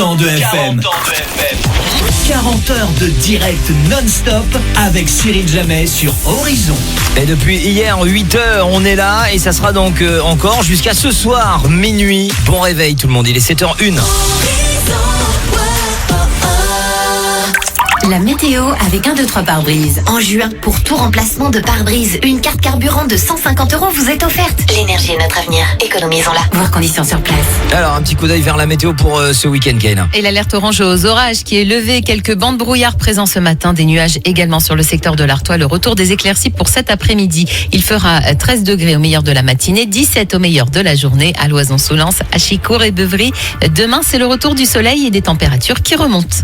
40 ans de FM. 40 heures de direct non-stop avec Cyril Jamais sur Horizon. Et depuis hier 8h, on est là et ça sera donc encore jusqu'à ce soir minuit. Bon réveil tout le monde, il est 7h01. La météo avec 1, 2, 3 pare-brise. En juin, pour tout remplacement de pare-brise, une carte carburant de 150 € vous est offerte. L'énergie est notre avenir. Économisons-la. Voir conditions sur place. Alors un petit coup d'œil vers la météo pour ce week-end, Kayla. Et l'alerte orange aux orages qui est levée. Quelques bancs de brouillard présents ce matin. Des nuages également sur le secteur de l'Artois. Le retour des éclaircies pour cet après-midi. Il fera 13 degrés au meilleur de la matinée, 17 au meilleur de la journée à Loison-Soulens, à Chicourt et Beuvry. Demain, c'est le retour du soleil et des températures qui remontent.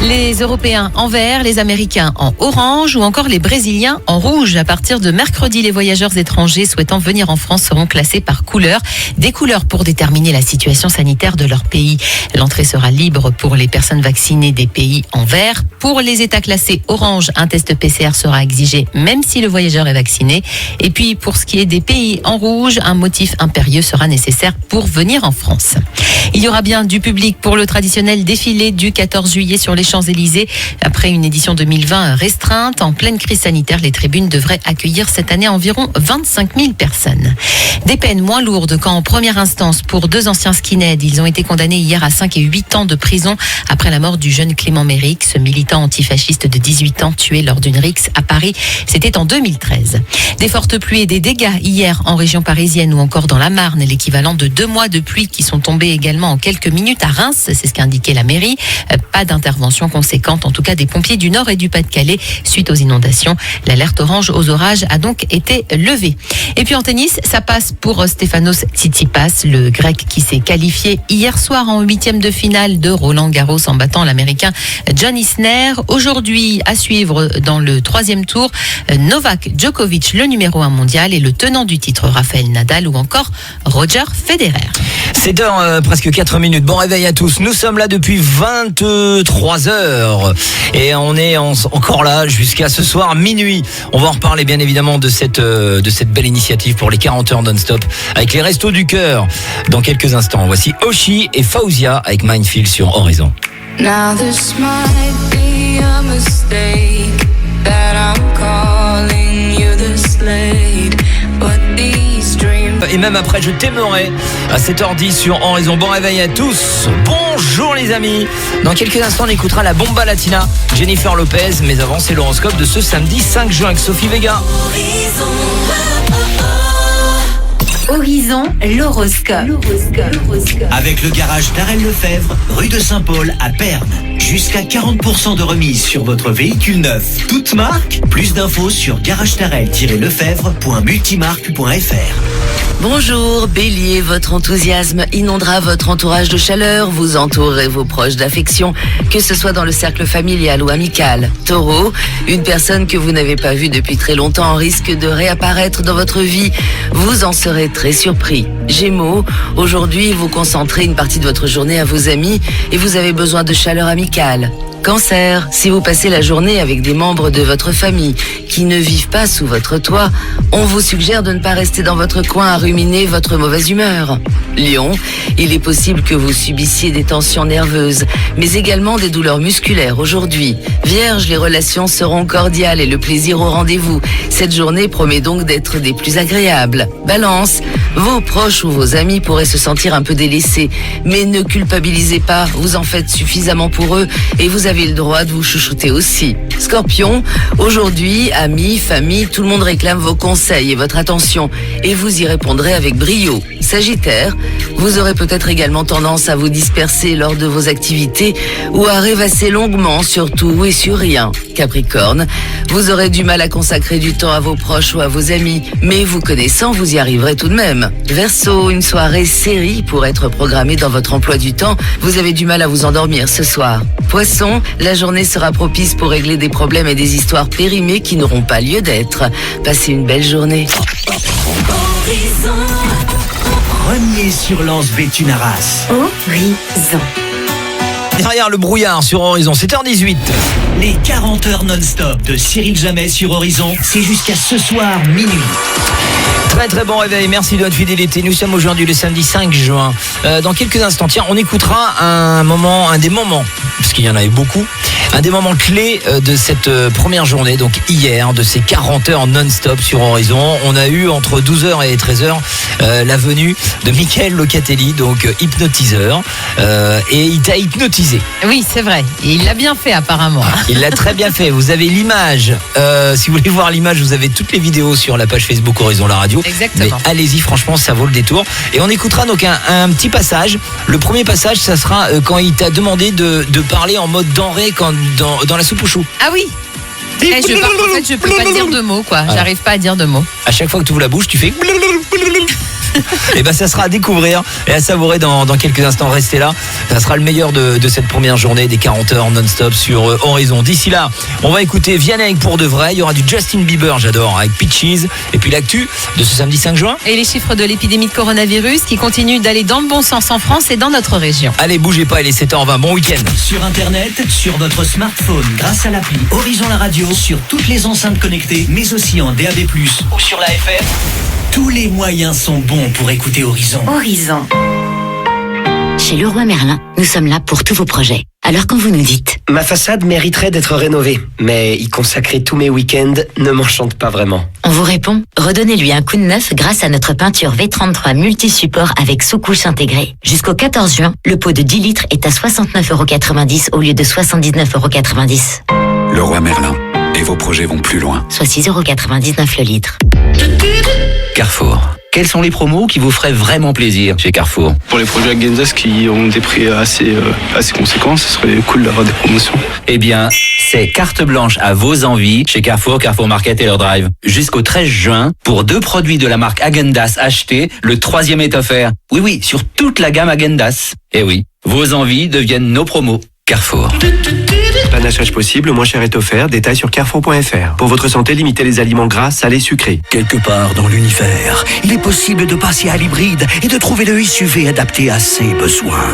Les Européens en vert, les Américains en orange ou encore les Brésiliens en rouge. À partir de mercredi, les voyageurs étrangers souhaitant venir en France seront classés par couleurs. Des couleurs pour déterminer la situation sanitaire de leur pays. L'entrée sera libre pour les personnes vaccinées des pays en vert. Pour les États classés orange, un test PCR sera exigé même si le voyageur est vacciné. Et puis pour ce qui est des pays en rouge, un motif impérieux sera nécessaire pour venir en France. Il y aura bien du public pour le traditionnel défilé du 14 juillet sur les Champs-Élysées. Après une édition 2020 restreinte, en pleine crise sanitaire, les tribunes devraient accueillir cette année environ 25 000 personnes. Des peines moins lourdes qu'en première instance pour 2 anciens skinheads. Ils ont été condamnés hier à 5 et 8 ans de prison après la mort du jeune Clément Méric, ce militant antifasciste de 18 ans tué lors d'une rixe à Paris. C'était en 2013. Des fortes pluies et des dégâts hier en région parisienne ou encore dans la Marne, l'équivalent de 2 mois de pluie qui sont tombés également en quelques minutes à Reims, c'est ce qu'a indiqué la mairie. Pas d'intervention conséquente, en tout cas des pompiers du Nord et du Pas-de-Calais suite aux inondations. L'alerte orange aux orages a donc été levée. Et puis en tennis, ça passe pour Stefanos Tsitsipas, le grec qui s'est qualifié hier soir en 8e de finale de Roland Garros en battant l'américain John Isner. Aujourd'hui, à suivre dans le 3e tour, Novak Djokovic, le numéro 1 mondial, et le tenant du titre Rafael Nadal ou encore Roger Federer. 7h, presque 4 minutes. Bon réveil à tous. Nous sommes là depuis 23h et on est encore là jusqu'à ce soir minuit. On va en reparler bien évidemment de cette belle initiative pour les 40 heures non-stop avec les Restos du Cœur dans quelques instants. Voici Oshi et Faouzia avec Mindfield sur Horizon. Now this might be a mistake that I'm calling you the slave, but these dreams. Et même après, je t'aimerai à 7h10 sur Horizon. Bon réveil à tous. Bonjour les amis. Dans quelques instants, on écoutera la Bomba Latina, Jennifer Lopez. Mais avant, c'est l'horoscope de ce samedi 5 juin avec Sophie Vega. Horizon, l'horoscope. Avec le garage d'Arel Lefebvre, rue de Saint-Paul à Perne. Jusqu'à 40% de remise sur votre véhicule neuf. Toute marque, plus d'infos sur garagedarel-lefebvre.multimarque.fr. Bonjour, Bélier, votre enthousiasme inondera votre entourage de chaleur, vous entourerez vos proches d'affection, que ce soit dans le cercle familial ou amical. Taureau, une personne que vous n'avez pas vue depuis très longtemps risque de réapparaître dans votre vie, vous en serez très surpris. Gémeaux, aujourd'hui vous concentrez une partie de votre journée à vos amis et vous avez besoin de chaleur amicale. Cancer, si vous passez la journée avec des membres de votre famille qui ne vivent pas sous votre toit, on vous suggère de ne pas rester dans votre coin à ruminer votre mauvaise humeur. Lion, il est possible que vous subissiez des tensions nerveuses, mais également des douleurs musculaires aujourd'hui. Vierge, les relations seront cordiales et le plaisir au rendez-vous. Cette journée promet donc d'être des plus agréables. Balance, vos proches ou vos amis pourraient se sentir un peu délaissés, mais ne culpabilisez pas, vous en faites suffisamment pour eux et vous avez le droit de vous chouchouter aussi. Scorpion, aujourd'hui, amis, famille, tout le monde réclame vos conseils et votre attention et vous y répondrez avec brio. Sagittaire, vous aurez peut-être également tendance à vous disperser lors de vos activités ou à rêvasser longuement sur tout et sur rien. Capricorne, vous aurez du mal à consacrer du temps à vos proches ou à vos amis, mais vous connaissant, vous y arriverez tout de même. Verseau, une soirée série pourrait être programmée dans votre emploi du temps, vous avez du mal à vous endormir ce soir. Poisson, la journée sera propice pour régler des problèmes et des histoires périmées qui n'auront pas lieu d'être. Passez une belle journée. Premier sur Lens Béthune-Arras. Horizon. Derrière le brouillard sur Horizon, 7h18. Les 40 heures non-stop de Cyril Jamais sur Horizon, c'est jusqu'à ce soir minuit. Très très bon réveil, merci de votre fidélité. Nous sommes aujourd'hui le samedi 5 juin. Dans quelques instants, tiens, on écoutera un des moments, parce qu'il y en a eu beaucoup, un des moments clés de cette première journée, donc hier, de ces 40 heures non-stop sur Horizon. On a eu entre 12h et 13h la venue de Mickaël Locatelli, donc hypnotiseur, et il t'a hypnotisé. Oui, c'est vrai. Et il l'a bien fait apparemment. Il l'a très bien fait. Vous avez l'image. Si vous voulez voir l'image, vous avez toutes les vidéos sur la page Facebook Horizon la radio. Exactement. Mais allez-y, franchement, ça vaut le détour. Et on écoutera donc un petit passage. Le premier passage, ça sera quand il t'a demandé de parler en mode denrée dans la soupe aux choux. Ah oui. En fait, je peux pas dire de mots, quoi. Voilà. J'arrive pas à dire de mots. À chaque fois que tu ouvres la bouche, tu fais... Et ben ça sera à découvrir et à savourer dans quelques instants. Restez là, ça sera le meilleur de cette première journée des 40 heures non-stop sur Horizon. D'ici là, on va écouter Vianney pour de vrai. Il y aura du Justin Bieber, j'adore, avec Peaches. Et puis l'actu de ce samedi 5 juin. Et les chiffres de l'épidémie de coronavirus qui continuent d'aller dans le bon sens en France et dans notre région. Allez, bougez pas, il est 7h20, bon week-end. Sur Internet, sur votre smartphone, grâce à l'appli Horizon la radio, sur toutes les enceintes connectées, mais aussi en DAB+, ou sur la FM. Tous les moyens sont bons pour écouter Horizon. Horizon. Chez Leroy Merlin, nous sommes là pour tous vos projets. Alors quand vous nous dites Ma façade mériterait d'être rénovée, mais y consacrer tous mes week-ends ne m'enchante pas vraiment. on vous répond, redonnez-lui un coup de neuf grâce à notre peinture V33 multi-support avec sous-couche intégrée. Jusqu'au 14 juin, le pot de 10 litres est à 69,90 € au lieu de 79,90 €. Leroy Merlin. Et vos projets vont plus loin. Soit 6,99 € le litre. Carrefour. Quelles sont les promos qui vous feraient vraiment plaisir chez Carrefour? Pour les produits Agendas qui ont des prix assez conséquents, ce serait cool d'avoir des promotions. Eh bien, c'est carte blanche à vos envies chez Carrefour, Carrefour Market et leur drive. Jusqu'au 13 juin, pour 2 produits de la marque Agendas achetés, le 3e est offert. Oui, sur toute la gamme Agendas. Eh oui, vos envies deviennent nos promos. Carrefour. Panachage possible, moins cher est offert. Détails sur carrefour.fr. Pour votre santé, limitez les aliments gras, salés, sucrés. Quelque part dans l'univers, il est possible de passer à l'hybride et de trouver le SUV adapté à ses besoins.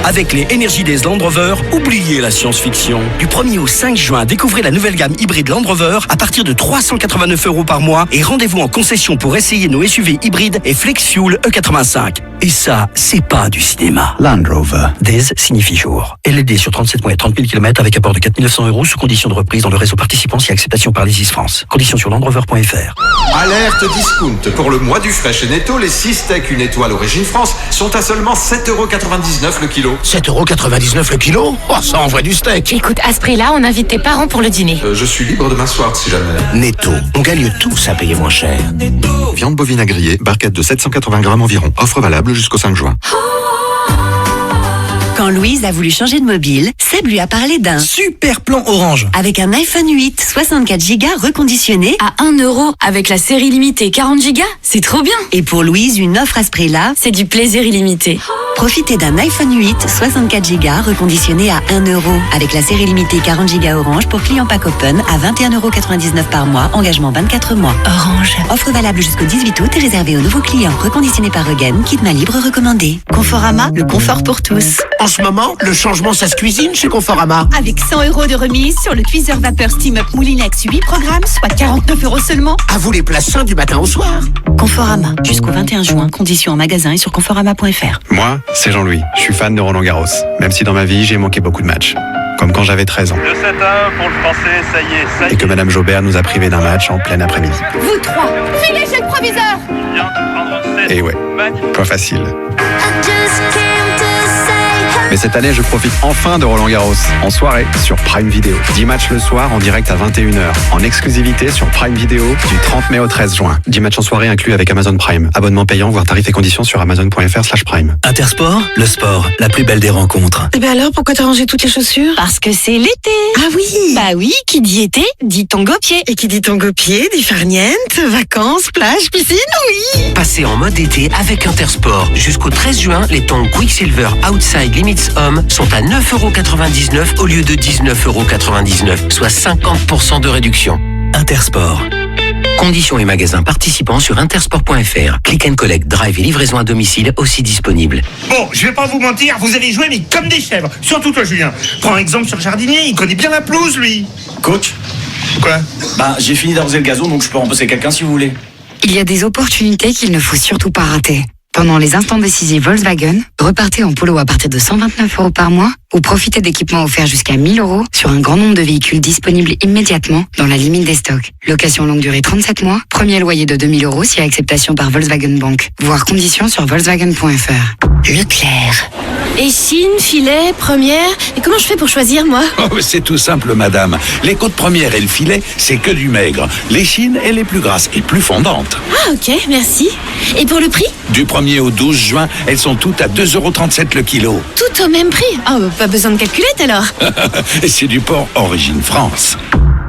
Avec les Energy Days Land Rover, oubliez la science-fiction. Du 1er au 5 juin, découvrez la nouvelle gamme hybride Land Rover à partir de 389 € par mois et rendez-vous en concession pour essayer nos SUV hybrides et Flex Fuel E85. Et ça, c'est pas du cinéma. Land Rover. Days signifie jour. LED sur 37 mois et 30 000 km avec apport de 4 900 € sous condition de reprise dans le réseau participant si acceptation par l'Isis France. Conditions sur landrover.fr. Alerte discount. Pour le mois du Fresh Netto, les 6 steaks une étoile origine France sont à seulement 7,99 € le kilo. 7,99 € le kilo? Oh, ça envoie du steak. Écoute, à ce prix-là, on invite tes parents pour le dîner. Je suis libre de m'asseoir si jamais. Netto, on gagne tous à payer moins cher. Viande bovine à griller, barquette de 780 grammes environ. Offre valable jusqu'au 5 juin. Quand Louise a voulu changer de mobile, Seb lui a parlé d'un super plan Orange. Avec un iPhone 8, 64 Go reconditionné à 1 € avec la série limitée 40 Go, c'est trop bien. Et pour Louise, une offre à ce prix-là, c'est du plaisir illimité. Profitez d'un iPhone 8, 64 Go reconditionné à 1 € avec la série limitée 40 Go Orange pour clients pack open à 21,99 € par mois, engagement 24 mois. Orange. Offre valable jusqu'au 18 août et réservée aux nouveaux clients. Reconditionné par Regen, kit main libre recommandé. Conforama, le confort pour tous. En ce moment, le changement, ça se cuisine chez Conforama. Avec 100 € de remise sur le cuiseur vapeur Steam Up Moulinex 8 programmes, soit 49 € seulement. À vous les plats sains du matin au soir. Conforama, jusqu'au 21 juin. Conditions en magasin et sur conforama.fr. Moi, c'est Jean-Louis. Je suis fan de Roland Garros. Même si dans ma vie, j'ai manqué beaucoup de matchs. Comme quand j'avais 13 ans. Le 7-1 pour le français, ça y est. Et que Madame Jaubert nous a privés d'un match en plein après-midi. Vous trois, filez chez le proviseur. Viens de prendre 7. Et ouais, magnifique. pas facile. Mais cette année, je profite enfin de Roland Garros, en soirée, sur Prime Video. 10 matchs le soir, en direct à 21 h, en exclusivité sur Prime Video, du 30 mai au 13 juin. 10 matchs en soirée inclus avec Amazon Prime. Abonnement payant, voire tarifs et conditions sur amazon.fr/prime. Intersport, le sport, la plus belle des rencontres. Et ben alors, pourquoi t'as rangé toutes les chaussures? Parce que c'est l'été. Ah oui. Bah oui, qui dit été, dit tango pied. Et qui dit tango pied, dit farniente, vacances, plage, piscine, oui. Passez en mode été avec Intersport. Jusqu'au 13 juin, les tongs Quicksilver Outside Limits Homme sont à 9,99 € au lieu de 19,99 €, soit 50% de réduction. Intersport. Conditions et magasins participants sur intersport.fr. Click and collect, drive et livraison à domicile aussi disponibles. Bon, je vais pas vous mentir, vous allez jouer mais comme des chèvres. Surtout toi, Julien. Prends exemple sur le jardinier, il connaît bien la pelouse, lui. Coach? Quoi? Bah, j'ai fini d'arroser le gazon, donc je peux remplacer quelqu'un si vous voulez. Il y a des opportunités qu'il ne faut surtout pas rater. Pendant les instants décisifs Volkswagen, repartez en polo à partir de 129 € par mois ou profitez d'équipements offerts jusqu'à 1 000 € sur un grand nombre de véhicules disponibles immédiatement dans la limite des stocks. Location longue durée 37 mois, premier loyer de 2 000 € si acceptation par Volkswagen Bank. Voir conditions sur volkswagen.fr. Leclerc. Et Chine, filet, première. Et comment je fais pour choisir, moi? Oh, c'est tout simple, madame. Les côtes premières et le filet, c'est que du maigre. Les chines, elles les plus grasses et plus fondantes. Ah, ok, merci. Et pour le prix? Du 1er au 12 juin, elles sont toutes à 2,37 € le kilo. Tout au même prix? Oh, pas besoin de calculette alors. C'est du porc Origine France.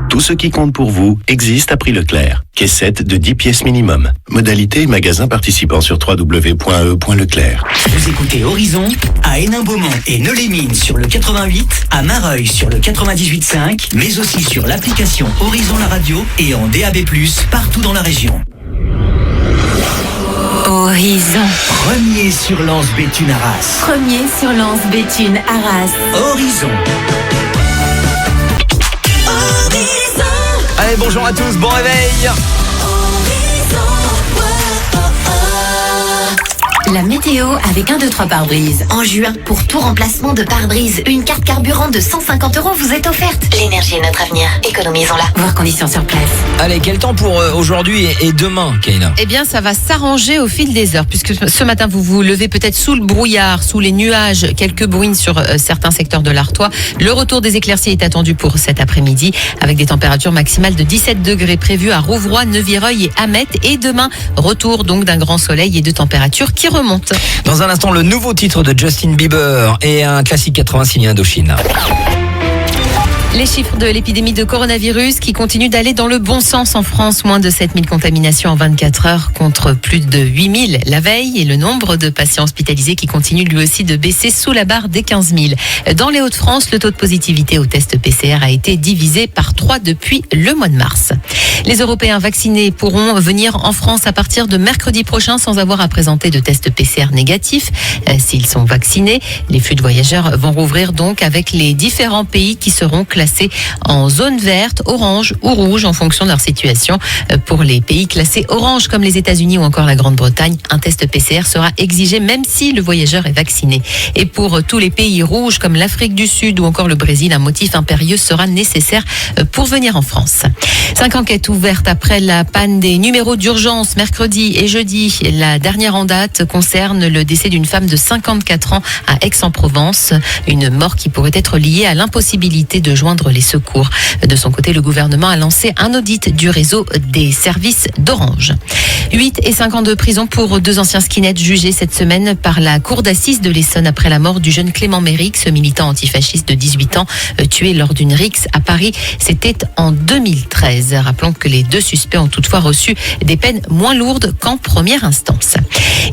Tout ce qui compte pour vous existe à prix Leclerc. Caissette de 10 pièces minimum. Modalité magasin participant sur www.e.leclerc. Vous écoutez Horizon à Hénin-Beaumont et Neux-les-Mines sur le 88, à Mareuil sur le 98.5, mais aussi sur l'application Horizon la radio et en DAB+, partout dans la région. Horizon. Premier sur Lens Béthune Arras. Premier sur Lens Béthune Arras. Horizon. Allez, bonjour à tous, bon réveil. La météo avec 1, 2, 3 pare-brise. En juin, pour tout remplacement de pare-brise, une carte carburant de 150 € vous est offerte. L'énergie est notre avenir. Économisons-la. Voir conditions sur place. Allez, quel temps pour aujourd'hui et demain, Kaina? Eh bien, ça va s'arranger au fil des heures, puisque ce matin, vous vous levez peut-être sous le brouillard, sous les nuages, quelques bruines sur certains secteurs de l'Artois. Le retour des éclaircies est attendu pour cet après-midi, avec des températures maximales de 17 degrés prévues à Rouvroy, Neuville-Reuil et Amet. Et demain, retour donc d'un grand soleil et de températures qui remontent. Dans un instant, le nouveau titre de Justin Bieber et un classique 80 signé Indochine. Les chiffres de l'épidémie de coronavirus qui continuent d'aller dans le bon sens en France. Moins de 7000 contaminations en 24 heures contre plus de 8000 la veille. Et le nombre de patients hospitalisés qui continue lui aussi de baisser sous la barre des 15 000. Dans les Hauts-de-France, le taux de positivité au test PCR a été divisé par 3 depuis le mois de mars. Les Européens vaccinés pourront venir en France à partir de mercredi prochain sans avoir à présenter de test PCR négatif. S'ils sont vaccinés, les flux de voyageurs vont rouvrir donc avec les différents pays qui seront classés en zone verte, orange ou rouge en fonction de leur situation. Pour les pays classés orange comme les États-Unis ou encore la Grande-Bretagne, un test PCR sera exigé même si le voyageur est vacciné. Et pour tous les pays rouges comme l'Afrique du Sud ou encore le Brésil, un motif impérieux sera nécessaire pour venir en France. 5 enquêtes ouvertes après la panne des numéros d'urgence mercredi et jeudi. La dernière en date concerne le décès d'une femme de 54 ans à Aix-en-Provence. Une mort qui pourrait être liée à l'impossibilité de joindre les secours. De son côté, le gouvernement a lancé un audit du réseau des services d'Orange. 8 et 5 ans de prison pour 2 anciens skinheads jugés cette semaine par la cour d'assises de l'Essonne après la mort du jeune Clément Mérix, ce militant antifasciste de 18 ans, tué lors d'une rixe à Paris. C'était en 2013. Rappelons que les 2 suspects ont toutefois reçu des peines moins lourdes qu'en première instance.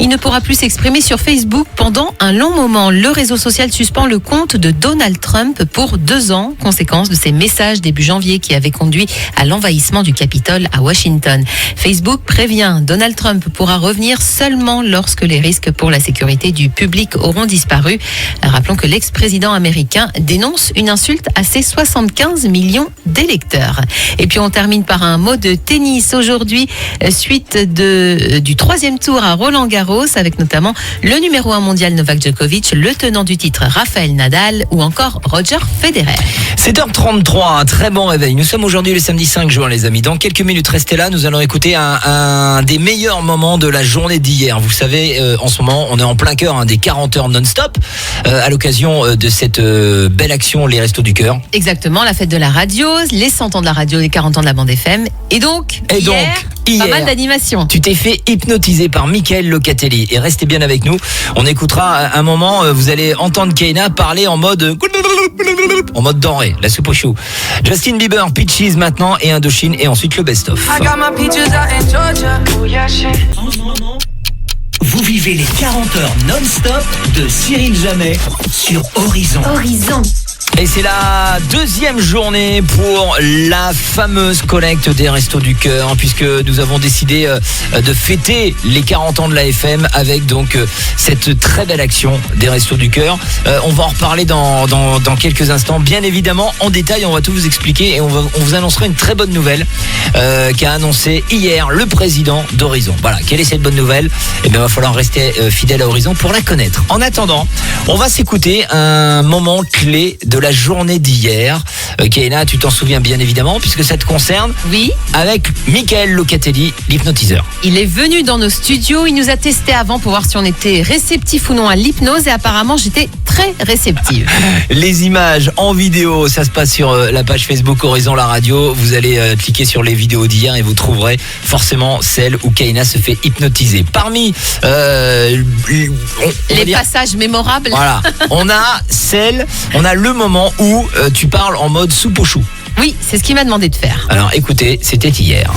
Il ne pourra plus s'exprimer sur Facebook pendant un long moment. Le réseau social suspend le compte de Donald Trump pour 2 ans, conséquence de ses messages début janvier qui avaient conduit à l'envahissement du Capitole à Washington. Facebook prévient, Donald Trump pourra revenir seulement lorsque les risques pour la sécurité du public auront disparu. Rappelons que l'ex-président américain dénonce une insulte à ses 75 millions d'électeurs. Et puis on termine par un mot de tennis aujourd'hui, suite du 3e tour à Roland-Garros, avec notamment le numéro 1 mondial Novak Djokovic, le tenant du titre Rafael Nadal ou encore Roger Federer. 7h33, un très bon réveil. Nous sommes aujourd'hui le samedi 5 juin, les amis. Dans quelques minutes, restez là. Nous allons écouter un des meilleurs moments de la journée d'hier. Vous savez, en ce moment, on est en plein cœur des 40 heures non-stop à l'occasion de cette belle action, les Restos du Cœur. Exactement, la fête de la radio, les 100 ans de la radio, les 40 ans de la bande FM. Et donc, hier, pas mal d'animations. Tu t'es fait hypnotiser par Mickaël Locatelli. Et restez bien avec nous. On écoutera un moment, vous allez entendre Kaina parler en mode denrée, la soupe au chou. Justin Bieber, Peaches maintenant et Indochine et ensuite le best-of. Vous vivez les 40 heures non-stop de Cyril Jamais sur Horizon. Horizon. Et c'est la deuxième journée pour la fameuse collecte des Restos du Cœur, puisque nous avons décidé de fêter les 40 ans de la FM avec donc cette très belle action des Restos du Cœur. On va en reparler dans quelques instants, bien évidemment en détail. On va tout vous expliquer et on vous annoncera une très bonne nouvelle qu'a annoncé hier le président d'Horizon. Voilà, quelle est cette bonne nouvelle? Eh bien, il va falloir rester fidèle à Horizon pour la connaître. En attendant, on va s'écouter un moment clé de la journée d'hier. Kaina, tu t'en souviens bien évidemment puisque ça te concerne. Oui. Avec Michael Locatelli, l'hypnotiseur. Il est venu dans nos studios, il nous a testé avant pour voir si on était réceptif ou non à l'hypnose et apparemment j'étais très réceptive. Les images en vidéo, ça se passe sur la page Facebook Horizon la radio. Vous allez cliquer sur les vidéos d'hier et vous trouverez forcément celle où Kaina se fait hypnotiser. Parmi les passages mémorables. Voilà, on a le moment où tu parles en mode soupe au chou. Oui, c'est ce qu'il m'a demandé de faire. Alors écoutez, c'était hier.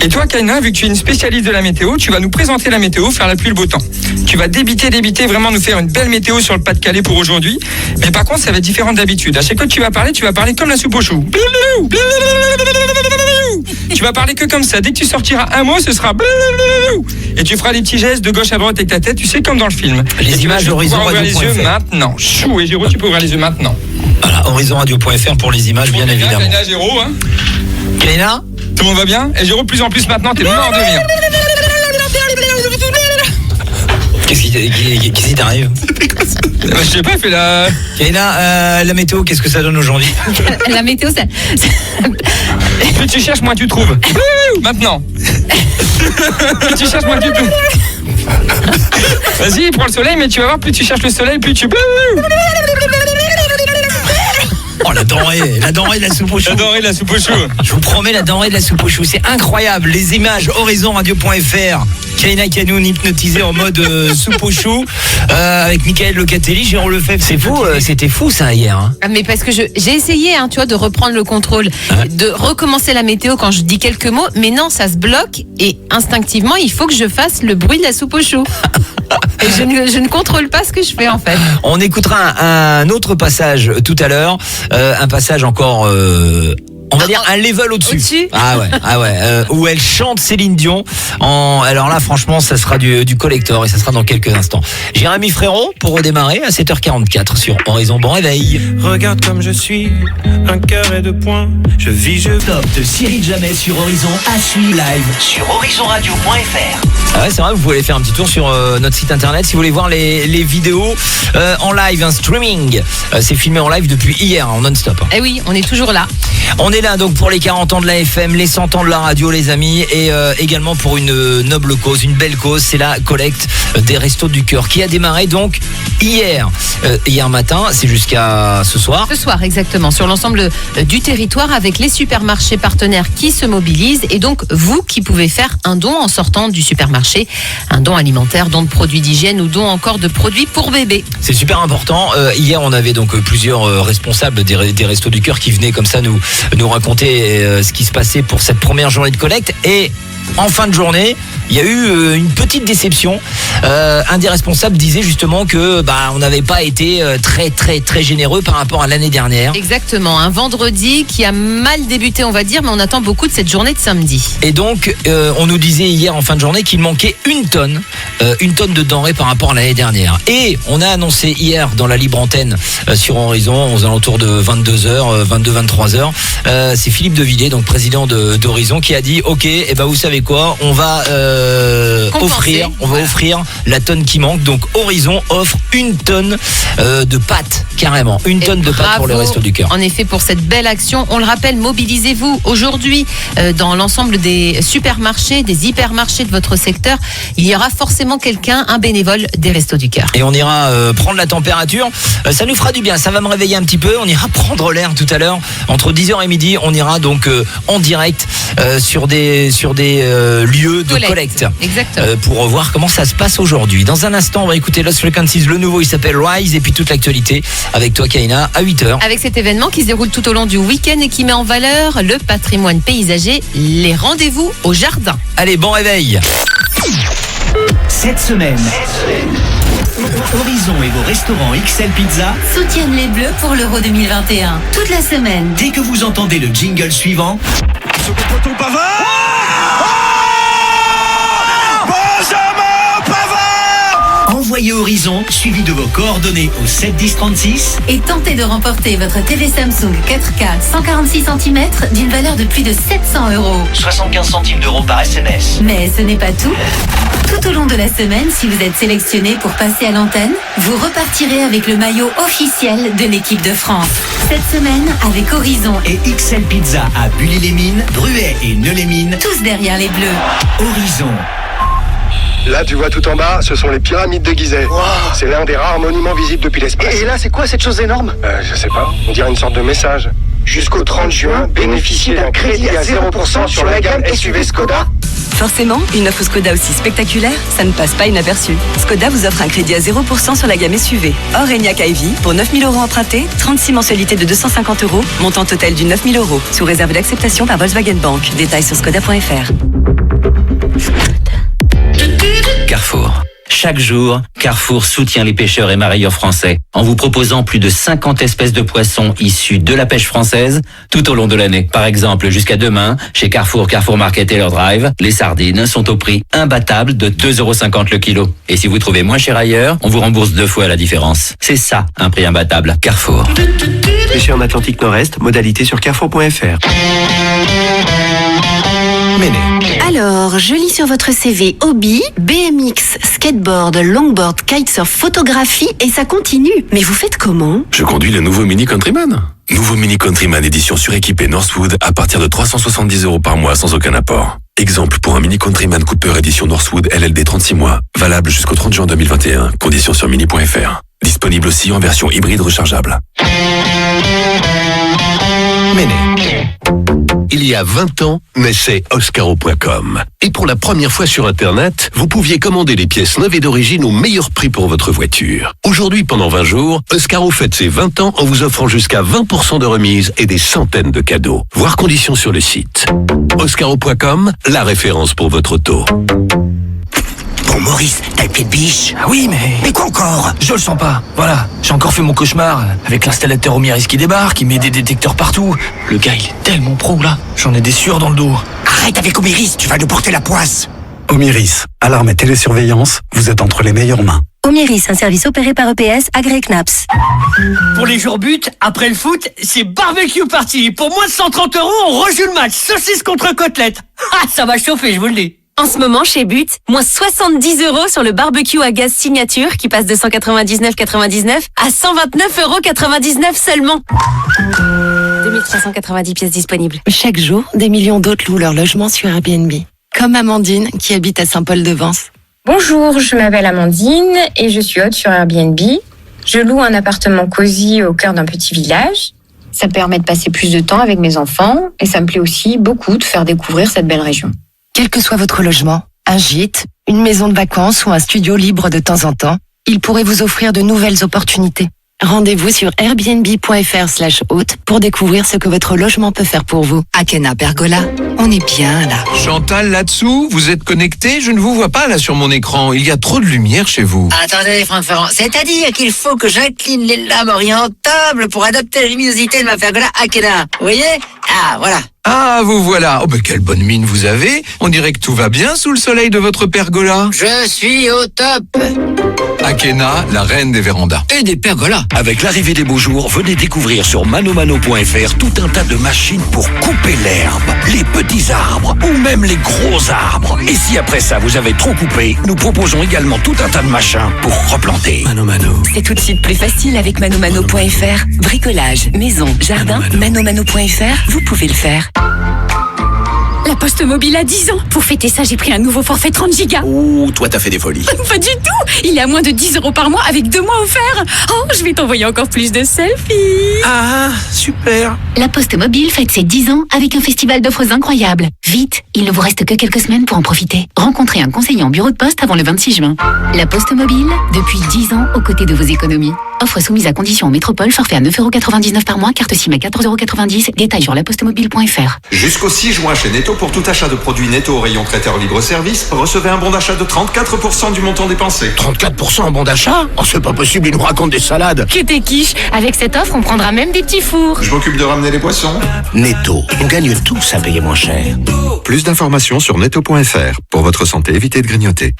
Et toi, Kaina, vu que tu es une spécialiste de la météo, tu vas nous présenter la météo, faire la pluie, le beau temps. Tu vas débiter, vraiment nous faire une belle météo sur le Pas-de-Calais pour aujourd'hui. Mais par contre, ça va être différent d'habitude. À chaque fois que tu vas parler comme la soupe au chou. Tu vas parler que comme ça. Dès que tu sortiras un mot, ce sera et tu feras les petits gestes de gauche à droite avec ta tête, tu sais, comme dans le film. Les images Horizon Radio.fr. Ouvrir les yeux maintenant. Chou, et Géraud, tu peux ouvrir les yeux maintenant. Voilà, Horizon Radio.fr pour les images, bien évidemment. Kaina, Géraud, hein. Kaina, tout le monde va bien? Et Géraud, de plus en plus maintenant, t'es mort de rire. Qu'est-ce qui t'arrive? Je sais pas, fais la... Kaina, la météo, qu'est-ce que ça donne aujourd'hui? La météo, ça... Plus tu cherches, moins tu trouves. Maintenant. Plus tu cherches, moins tu trouves. Vas-y, prends le soleil, mais tu vas voir, plus tu cherches le soleil, plus tu... Oh, la denrée de la soupe au chou. La denrée de la soupe au chou. Je vous promets, la denrée de la soupe au chou. C'est incroyable. Les images horizonradio.fr. Kaina Kanoun hypnotisée en mode soupe au chou avec Michael Locatelli, Jérôme Lefebvre. C'est fou, c'était fou ça hier. Hein. Ah, mais parce que j'ai essayé, tu vois, de reprendre le contrôle, de recommencer la météo quand je dis quelques mots, mais non, ça se bloque et instinctivement, il faut que je fasse le bruit de la soupe au chou. Et je ne contrôle pas ce que je fais en fait. On écoutera un autre passage tout à l'heure, un passage encore... on va dire un level au-dessus. Ah ouais, où elle chante Céline Dion. Alors là, franchement, ça sera du collector et ça sera dans quelques instants. Jérémy Frérot pour redémarrer à 7h44 sur Horizon. Bon réveil. Regarde comme je suis, un cœur et deux points. Je vis, je top de Cyril Jamais sur Horizon à suivre live sur horizonradio.fr. Ah ouais, c'est vrai, vous pouvez aller faire un petit tour sur notre site internet si vous voulez voir les vidéos en live, un streaming. C'est filmé en live depuis hier, en non-stop. Eh oui, on est toujours là. On est là donc pour les 40 ans de la FM, les 100 ans de la radio, les amis, et également pour une noble cause, une belle cause, c'est la collecte des Restos du Cœur qui a démarré donc hier matin, c'est jusqu'à ce soir. Ce soir, exactement, sur l'ensemble du territoire avec les supermarchés partenaires qui se mobilisent et donc vous qui pouvez faire un don en sortant du supermarché, un don alimentaire, don de produits d'hygiène ou don encore de produits pour bébés. C'est super important. Hier, on avait donc plusieurs responsables des Restos du Cœur qui venaient comme ça nous raconter ce qui se passait pour cette première journée de collecte et en fin de journée, il y a eu une petite déception. Un des responsables disait justement que on n'avait pas été très généreux par rapport à l'année dernière. Exactement, un vendredi qui a mal débuté on va dire, mais on attend beaucoup de cette journée de samedi. Et donc on nous disait hier en fin de journée qu'il manquait une tonne de denrées par rapport à l'année dernière. Et on a annoncé hier dans la libre antenne sur Horizon aux alentours de 22h, 22-23h, c'est Philippe Devilliers, donc président d'Horizon, qui a dit ok, vous savez quoi, on va offrir la tonne qui manque. Donc Horizon offre une tonne de pâtes, carrément une tonne de pâtes pour les Restos du Cœur. En effet, pour cette belle action, on le rappelle, mobilisez-vous aujourd'hui dans l'ensemble des supermarchés, des hypermarchés de votre secteur. Il y aura forcément quelqu'un, un bénévole des Restos du Cœur. Et on ira prendre la température, ça nous fera du bien, ça va me réveiller un petit peu. On ira prendre l'air tout à l'heure entre 10h et midi. On ira donc en direct sur des lieux de collecte. Exactement. Pour voir comment ça se passe aujourd'hui. Dans un instant, on va écouter Lost Frequencies, le nouveau, il s'appelle Rise, et puis toute l'actualité avec toi, Kaina, à 8h. Avec cet événement qui se déroule tout au long du week-end et qui met en valeur le patrimoine paysager, les rendez-vous au jardin. Allez, bon réveil. Cette semaine, Horizon et vos restaurants XL Pizza Soutiennent les Bleus pour l'Euro 2021. Toute la semaine. dès que vous entendez le jingle suivant. Benjamin Pavard! Envoyez Horizon, suivi de vos coordonnées au 7 10 36 Et tentez de remporter votre TV Samsung 4K 146 cm d'une valeur de plus de 700 €. 75 centimes d'euros par SMS. Mais ce n'est pas tout. Tout au long de la semaine, si vous êtes sélectionné pour passer à l'antenne, vous repartirez avec le maillot officiel de l'équipe de France. Cette semaine, avec Horizon Et XL Pizza à Bully-les-Mines, Bruay et Neu-les-Mines. tous derrière les Bleus. Horizon. Là, tu vois tout en bas, ce sont les pyramides de Gizeh. C'est l'un des rares monuments visibles depuis l'espace. Et là, c'est quoi cette chose énorme? Je sais pas. On dirait une sorte de message. Jusqu'au 30 juin, bénéficiez d'un crédit à 0% sur la gamme SUV Skoda. Forcément, une offre Skoda aussi spectaculaire, ça ne passe pas inaperçu. Skoda vous offre un crédit à 0% sur la gamme SUV. Or, Enyaq iV, pour 9 000 € empruntés, 36 mensualités de 250 €, montant total du 9 000 €, sous réserve d'acceptation par Volkswagen Bank. Détails sur skoda.fr. Carrefour. Chaque jour, Carrefour soutient les pêcheurs et marailleurs français en vous proposant plus de 50 espèces de poissons issus de la pêche française tout au long de l'année. Par exemple, jusqu'à demain, chez Carrefour Market et leur Drive, les sardines sont au prix imbattable de 2,50 € le kilo. Et si vous trouvez moins cher ailleurs, on vous rembourse 2 fois la différence. C'est ça, un prix imbattable. Carrefour. Pêcher en Atlantique Nord-Est, modalité sur carrefour.fr. Alors, je lis sur votre CV hobby, BMX, skateboard, longboard, kitesurf, photographie et ça continue. Mais vous faites comment? Je conduis le nouveau Mini Countryman. Nouveau Mini Countryman édition suréquipée Northwood à partir de 370 € par mois sans aucun apport. Exemple pour un Mini Countryman Cooper édition Northwood LLD 36 mois. Valable jusqu'au 30 juin 2021. Conditions sur mini.fr. Disponible aussi en version hybride rechargeable. Il y a 20 ans, naissait Oscaro.com. Et pour la première fois sur Internet, vous pouviez commander les pièces neuves et d'origine au meilleur prix pour votre voiture. Aujourd'hui, pendant 20 jours, Oscaro fête ses 20 ans en vous offrant jusqu'à 20% de remise et des centaines de cadeaux. Voir conditions sur le site. Oscaro.com, la référence pour votre auto. Bon, Maurice, t'as le pied de biche? Ah oui, mais quoi encore? Je le sens pas. Voilà, j'ai encore fait mon cauchemar avec l'installateur Omiris qui débarque, il met des détecteurs partout. Le gars, il est tellement pro là, j'en ai des sueurs dans le dos. Arrête avec Omiris, tu vas nous porter la poisse. Omiris, alarme et télésurveillance, vous êtes entre les meilleures mains. Omiris, un service opéré par EPS, agréé CNAPS. Pour les jours buts, après le foot, c'est barbecue party. Pour moins de 130 €, on rejoue le match. Saucisse contre côtelette. Ah, ça va chauffer, je vous le dis. En ce moment, chez But, moins 70 € sur le barbecue à gaz signature qui passe de 199,99 à 129,99 € seulement. 2390 pièces disponibles. Chaque jour, des millions d'autres louent leur logement sur Airbnb. Comme Amandine, qui habite à Saint-Paul-de-Vence. Bonjour, je m'appelle Amandine et je suis hôte sur Airbnb. Je loue un appartement cosy au cœur d'un petit village. Ça permet de passer plus de temps avec mes enfants et ça me plaît aussi beaucoup de faire découvrir cette belle région. Quel que soit votre logement, un gîte, une maison de vacances ou un studio libre de temps en temps, il pourrait vous offrir de nouvelles opportunités. Rendez-vous sur airbnb.fr/hôte pour découvrir ce que votre logement peut faire pour vous. Akena Pergola, on est bien là. Chantal, là-dessous, vous êtes connecté? Je ne vous vois pas là sur mon écran. Il y a trop de lumière chez vous. Attendez, Franck Ferrand, c'est-à-dire qu'il faut que j'incline les lames orientables pour adapter la luminosité de ma pergola Akena. Vous voyez? Ah, voilà. Ah, vous voilà. Oh, ben quelle bonne mine vous avez. On dirait que tout va bien sous le soleil de votre pergola. Je suis au top. Akena, la reine des vérandas. Et des pergolas. Avec l'arrivée des beaux jours, venez découvrir sur manomano.fr tout un tas de machines pour couper l'herbe, les petits arbres ou même les gros arbres. Et si après ça vous avez trop coupé, nous proposons également tout un tas de machins pour replanter. Mano. C'est tout de suite plus facile avec manomano.fr. Bricolage, maison, jardin, manomano.fr, vous pouvez le faire. La Poste Mobile a 10 ans. Pour fêter ça, j'ai pris un nouveau forfait 30 Go. Ouh, toi t'as fait des folies. Pas du tout. Il est à moins de 10 € par mois avec 2 mois offerts. Oh, je vais t'envoyer encore plus de selfies. Ah, super. La Poste Mobile fête ses 10 ans avec un festival d'offres incroyables. Vite, il ne vous reste que quelques semaines pour en profiter. Rencontrez un conseiller en bureau de poste avant le 26 juin. La Poste Mobile, depuis 10 ans aux côtés de vos économies. Offre soumise à condition en métropole, forfait à 9,99€ par mois, carte SIM à 14,90€. Détails sur lapostemobile.fr. Jusqu'au 6 juin chez Netto, pour tout achat de produits Netto au rayon traiteur libre-service, recevez un bon d'achat de 34% du montant dépensé. 34% en bon d'achat? Oh, c'est pas possible, il nous raconte des salades. Que t'es quiche. Avec cette offre, on prendra même des petits fours. Je m'occupe de ramener les poissons. Netto, on gagne tous à payer moins cher. Plus d'informations sur netto.fr. Pour votre santé, évitez de grignoter.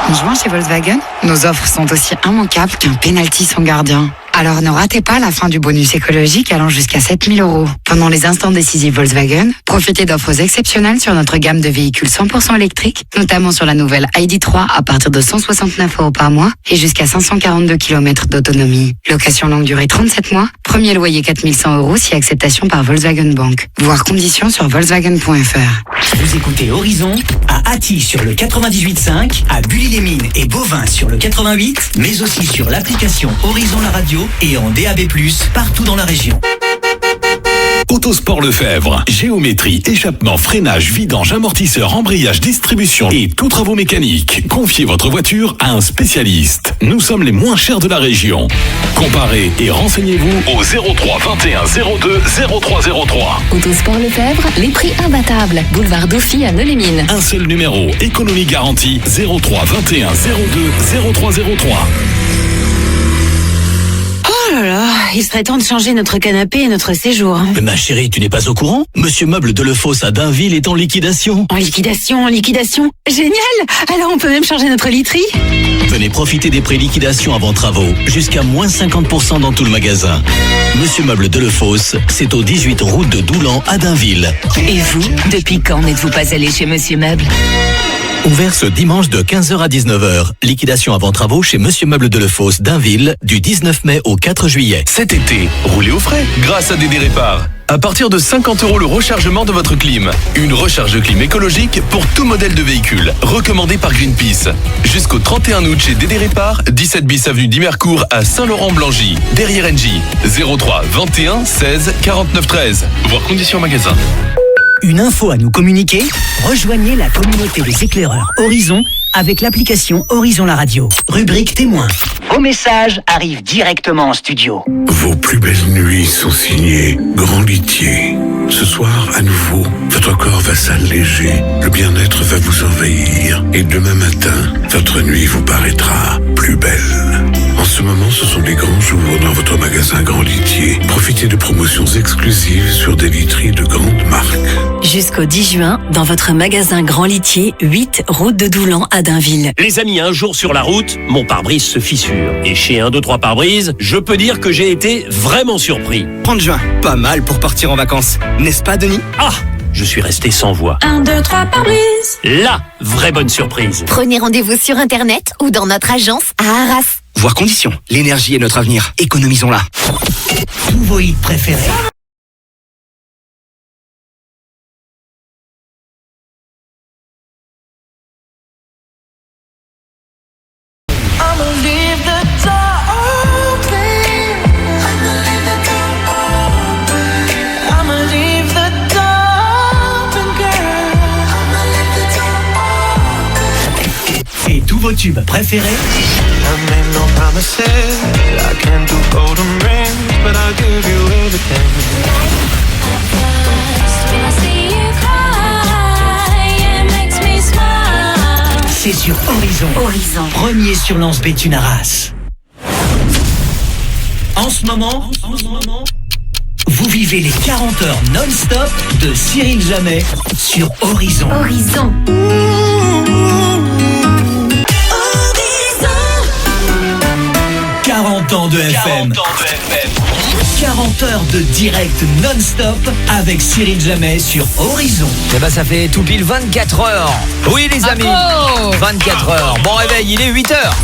En juin chez Volkswagen, nos offres sont aussi immanquables qu'un pénalty sans gardien. Alors ne ratez pas la fin du bonus écologique allant jusqu'à 7 000 €. Pendant les instants décisifs Volkswagen, profitez d'offres exceptionnelles sur notre gamme de véhicules 100% électriques, notamment sur la nouvelle ID.3 à partir de 169 € par mois et jusqu'à 542 km d'autonomie. Location longue durée 37 mois, premier loyer 4 100 € si acceptation par Volkswagen Bank. Voir conditions sur volkswagen.fr. Vous écoutez Horizon à Atty sur le 98.5, à Bully-les-Mines et Beauvais sur le 88, mais aussi sur l'application Horizon la radio et en DAB+, partout dans la région. Autosport Lefebvre, géométrie, échappement, freinage, vidange, amortisseur, embrayage, distribution et tous travaux mécaniques. Confiez votre voiture à un spécialiste. Nous sommes les moins chers de la région. Comparez et renseignez-vous au 03 21 02 0303. Autosport Lefebvre, les prix imbattables. Boulevard Dauphine à Neux-les-Mines. Un seul numéro, économie garantie 03 21 02 0303. Oh là là, il serait temps de changer notre canapé et notre séjour. Mais ma chérie, tu n'es pas au courant? Monsieur Meuble de Lefosse à Dainville est en liquidation. En liquidation. Génial! Alors on peut même changer notre literie? Venez profiter des prix liquidation avant travaux. Jusqu'à moins 50% dans tout le magasin. Monsieur Meuble de Lefosse, c'est au 18 route de Doulan à Dainville. Et vous, depuis quand n'êtes-vous pas allé chez Monsieur Meuble? Ouvert ce dimanche de 15h à 19h. Liquidation avant travaux chez Monsieur Meuble de Lefosse d'Ainville du 19 mai au 4 juillet. Cet été, roulez au frais grâce à DD Répar. À partir de 50 € le rechargement de votre clim. Une recharge clim écologique pour tout modèle de véhicule. Recommandée par Greenpeace. Jusqu'au 31 août chez DD Répar, 17 bis avenue d'Imercourt à Saint-Laurent-Blangy. Derrière Engie. 03 21 16 49 13. Voir conditions magasin. Une info à nous communiquer? Rejoignez la communauté des éclaireurs Horizon avec l'application Horizon la radio. Rubrique témoin. Vos messages arrivent directement en studio. Vos plus belles nuits sont signées Grand Litier. Ce soir, à nouveau, votre corps va s'alléger, le bien-être va vous envahir, et demain matin, votre nuit vous paraîtra plus belle. En ce moment, ce sont les grands jours dans votre magasin Grand Litier. Profitez de promotions exclusives sur des literies de grandes marques. Jusqu'au 10 juin, dans votre magasin Grand Litier, 8 route de Doulan à Dainville. Les amis, un jour sur la route, mon pare-brise se fissure. Et chez 1, 2, 3 pare-brise, je peux dire que j'ai été vraiment surpris. 30 juin, pas mal pour partir en vacances. N'est-ce pas, Denis? Ah, je suis resté sans voix. 1, 2, 3 pare-brise. La vraie bonne surprise. Prenez rendez-vous sur Internet ou dans notre agence à Arras. Voir conditions. L'énergie est notre avenir. Économisons-la. Tous vos hits préférés. Et tous vos tubes préférés. C'est sur Horizon. Premier sur Lance Béthune Arras. En ce moment, vous vivez les 40 heures non-stop de Cyril Jamais sur Horizon. 40 ans de FM. 40 heures de direct non-stop avec Cyril Jamais sur Horizon. Eh ben ça fait tout pile 24 heures. Oui les amis, 24 heures. Bon réveil, il est 8 heures.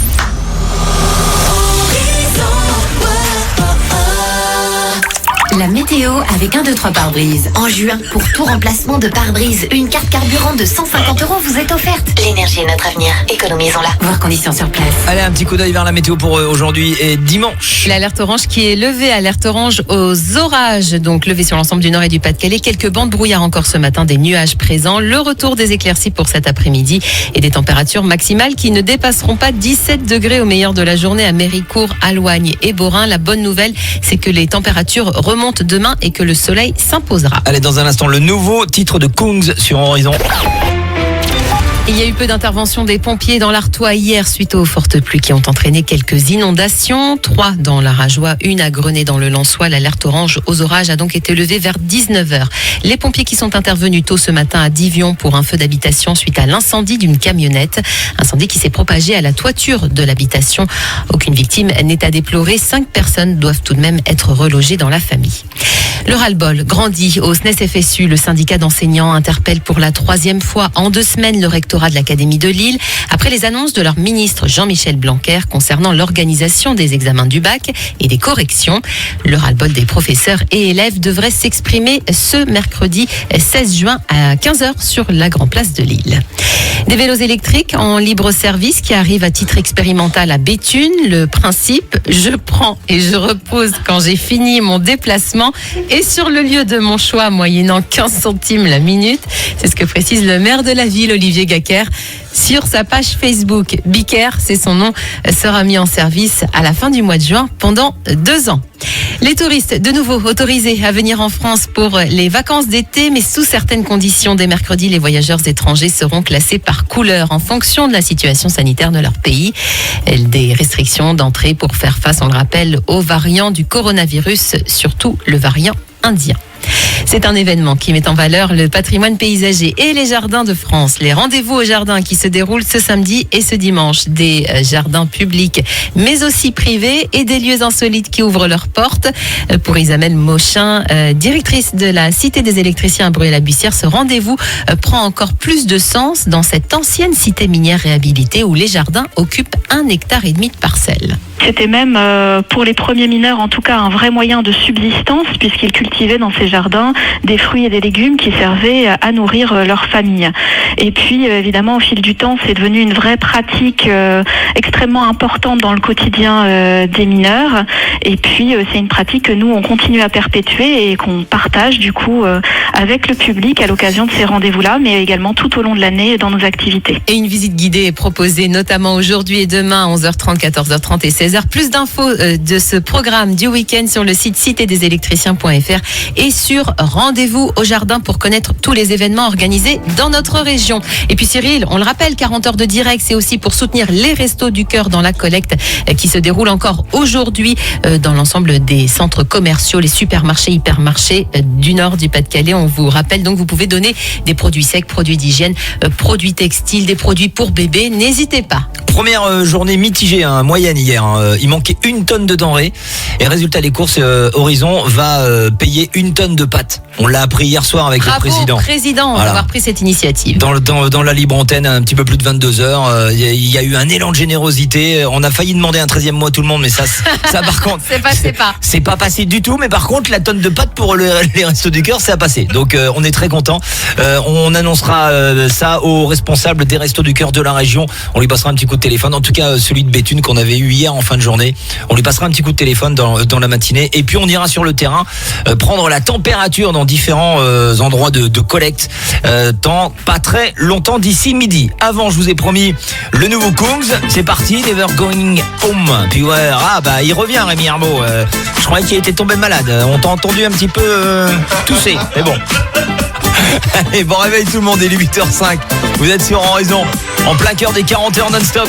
La météo avec 1, 2, 3 pare-brise. En juin, pour tout remplacement de pare-brise, une carte carburant de 150 € vous est offerte. Les L'énergie est notre avenir. Économisons-la. Voir conditions sur place. Allez, un petit coup d'œil vers la météo pour aujourd'hui et dimanche. L'alerte orange qui est levée, alerte orange aux orages, donc levée sur l'ensemble du Nord et du Pas-de-Calais. Quelques bandes brouillard encore ce matin, des nuages présents. Le retour des éclaircies pour cet après-midi et des températures maximales qui ne dépasseront pas 17 degrés au meilleur de la journée à Méricourt, Aloigne et Borin. La bonne nouvelle, c'est que les températures remontent demain et que le soleil s'imposera. Allez, dans un instant, le nouveau titre de Kungs sur Horizon. Il y a eu peu d'interventions des pompiers dans l'Artois hier suite aux fortes pluies qui ont entraîné quelques inondations. 3 dans la Rajoie, 1 à Grenay dans le Lensois. L'alerte orange aux orages a donc été levée vers 19h. Les pompiers qui sont intervenus tôt ce matin à Divion pour un feu d'habitation suite à l'incendie d'une camionnette. Incendie qui s'est propagé à la toiture de l'habitation. Aucune victime n'est à déplorer. 5 personnes doivent tout de même être relogées dans la famille. Le ras-le-bol grandit au SNES-FSU. Le syndicat d'enseignants interpelle pour la 3e fois en 2 semaines le rectorat de l'Académie de Lille après les annonces de leur ministre Jean-Michel Blanquer concernant l'organisation des examens du bac et des corrections. Le ras-le-bol des professeurs et élèves devrait s'exprimer ce mercredi 16 juin à 15h sur la Grand Place de Lille. Des vélos électriques en libre service qui arrivent à titre expérimental à Béthune. Le principe, je prends et je repose quand j'ai fini mon déplacement et sur le lieu de mon choix, moyennant 15 centimes la minute. C'est ce que précise le maire de la ville, Olivier Gacker, sur sa page Facebook. Biker, c'est son nom, sera mis en service à la fin du mois de juin pendant 2 ans. Les touristes, de nouveau autorisés à venir en France pour les vacances d'été, mais sous certaines conditions. Dès mercredi, les voyageurs étrangers seront classés par couleur en fonction de la situation sanitaire de leur pays. Des restrictions d'entrée pour faire face, on le rappelle, aux variants du coronavirus, surtout le variant indien. C'est un événement qui met en valeur le patrimoine paysager et les jardins de France. Les rendez-vous aux jardins qui se déroulent ce samedi et ce dimanche. Des jardins publics, mais aussi privés et des lieux insolites qui ouvrent leurs portes. Pour Isabelle Mauchin, directrice de la Cité des électriciens à Bruay-la-Bussière, ce rendez-vous prend encore plus de sens dans cette ancienne cité minière réhabilitée où les jardins occupent 1,5 hectare de parcelles. C'était même, pour les premiers mineurs, en tout cas, un vrai moyen de subsistance puisqu'ils cultivaient dans ces jardins des fruits et des légumes qui servaient à nourrir leur famille. Et puis, évidemment, au fil du temps, c'est devenu une vraie pratique extrêmement importante dans le quotidien des mineurs. Et puis, c'est une pratique que nous, on continue à perpétuer et qu'on partage, du coup, avec le public à l'occasion de ces rendez-vous-là, mais également tout au long de l'année dans nos activités. Et une visite guidée est proposée notamment aujourd'hui et demain à 11h30, 14h30 et 16h. Plus d'infos de ce programme du week-end sur le site citédesélectriciens.fr et sur Rendez-vous au jardin pour connaître tous les événements organisés dans notre région. Et puis Cyril, on le rappelle, 40 heures de direct, c'est aussi pour soutenir les Restos du Cœur dans la collecte qui se déroule encore aujourd'hui dans l'ensemble des centres commerciaux, les supermarchés, hypermarchés du Nord du Pas-de-Calais. On vous rappelle donc, vous pouvez donner des produits secs, produits d'hygiène, produits textiles, des produits pour bébés. N'hésitez pas. Première journée mitigée, moyenne hier. Il manquait 1 tonne de denrées. Et résultat des courses, Horizon va payer 1 tonne de pâtes. On l'a appris hier soir avec le président. Bravo président d'avoir pris cette initiative. Dans la libre antenne, un petit peu plus de 22h, il y a eu un élan de générosité. On a failli demander un 13e mois à tout le monde, mais ça par contre, c'est pas passé du tout. Mais par contre, la tonne de pâtes pour les Restos du Cœur, ça a passé. Donc on est très content. On annoncera ça aux responsables des Restos du Cœur de la région. On lui passera un petit coup de téléphone. En tout cas, celui de Béthune qu'on avait eu hier en fin de journée. On lui passera un petit coup de téléphone dans la matinée. Et puis on ira sur le terrain prendre la température dans différents endroits de collecte dans pas très longtemps, d'ici midi. Avant, je vous ai promis le nouveau Kungs. C'est parti, Never Going Home. Puis ouais, il revient Rémi Herbeau. Je croyais qu'il était tombé malade. On t'a entendu un petit peu tousser, mais bon. Allez, bon réveil tout le monde, il est 8h05. Vous êtes sur Horizon, en plein cœur des 40 heures non-stop.